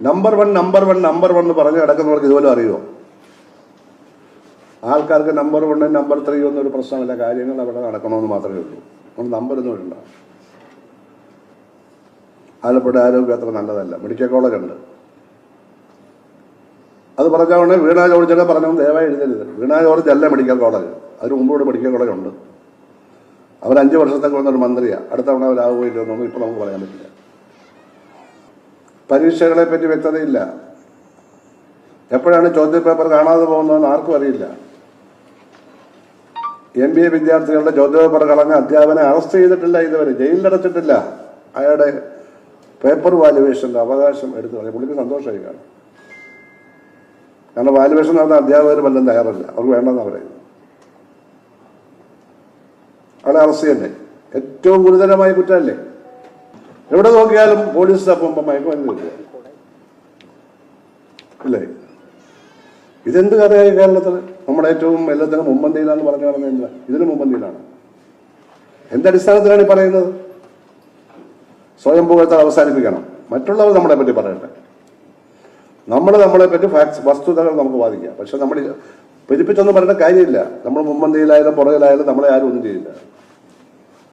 Number one എന്ന് പറഞ്ഞ് കിടക്കുന്നവർക്ക് ഇതുപോലെ അറിയുമോ? ആൾക്കാർക്ക് നമ്പർ 1 നമ്പർ 3 ഒന്നും ഒരു പ്രശ്നമില്ല, കാര്യങ്ങൾ അവിടെ നടക്കണമെന്ന് മാത്രമേ ഉള്ളൂ. നമ്മൾ നമ്പരൊന്നും ഇടണ്ട. ആലപ്പുഴ ആരോഗ്യം അത്ര നല്ലതല്ല. മെഡിക്കൽ കോളേജ് ഉണ്ട്, അത് പറഞ്ഞാൽ വീണ ജോർജൊക്കെ പറഞ്ഞു ദയവായി എഴുതരുത്. വീണ ജോർജ് അല്ല മെഡിക്കൽ കോളേജ്, അതിന് മുമ്പോട്ട് മെഡിക്കൽ കോളേജ് ഉണ്ട്. അവർ 5 വർഷത്തേക്ക് വന്നൊരു മന്ത്രിയാണ്. അടുത്ത തവണ അവരാവുകയില്ല എന്നൊന്നും ഇപ്പോൾ നമുക്ക് പറയാൻ പറ്റില്ല. പരീക്ഷകളെ പറ്റി വ്യക്തതയില്ല. എപ്പോഴാണ് ചോദ്യപേപ്പർ കാണാതെ പോകുന്നതെന്ന് ആർക്കും അറിയില്ല. MBA വിദ്യാർത്ഥികളുടെ ചോദ്യപേപ്പർ കളഞ്ഞ അധ്യാപനെ അറസ്റ്റ് ചെയ്തിട്ടില്ല, ഇതുവരെ ജയിലിലടച്ചിട്ടില്ല. അയാളുടെ പേപ്പർ വാല്യുവേഷൻ്റെ അവകാശം എടുത്തു കളഞ്ഞു. പുള്ളിക്ക് സന്തോഷമായി കാണും. കാരണം വാല്യുവേഷൻ നടന്ന അധ്യാപകർ വല്ലതും തയ്യാറല്ല, അവർക്ക് വേണ്ടെന്ന് പറയുന്നത്. ആളെ അറസ്റ്റ് ചെയ്യണ്ടേ? ഏറ്റവും ഗുരുതരമായ കുറ്റമല്ലേ? എവിടെ നോക്കിയാലും പോലീസ് അപ്പം മയക്കുമരുന്ന് കിട്ടുക ഇല്ലേ? ഇതെന്ത് കഥയായി കേരളത്തിൽ? നമ്മുടെ ഏറ്റവും എല്ലാത്തിനും മുമ്പന്തിയിലാന്ന് പറഞ്ഞു നടന്നില്ല, ഇതിന് മുമ്പന്തിയിലാണ്. എന്തടിസ്ഥാനത്തിലാണ് ഈ പറയുന്നത്? സ്വയം പുകഴ്ത്തൽ അവസാനിപ്പിക്കണം. മറ്റുള്ളവർ നമ്മളെ പറ്റി പറയട്ടെ, നമ്മളെ പറ്റി വസ്തുതകൾ നമുക്ക് വാദിക്കാം. പക്ഷെ നമ്മൾ പെരുപ്പിച്ചൊന്നും പറയേണ്ട കാര്യമില്ല. നമ്മൾ മുമ്പന്തിയിലായാലും പുറകിലായാലും നമ്മളെ ആരും ഒന്നും ചെയ്യില്ല.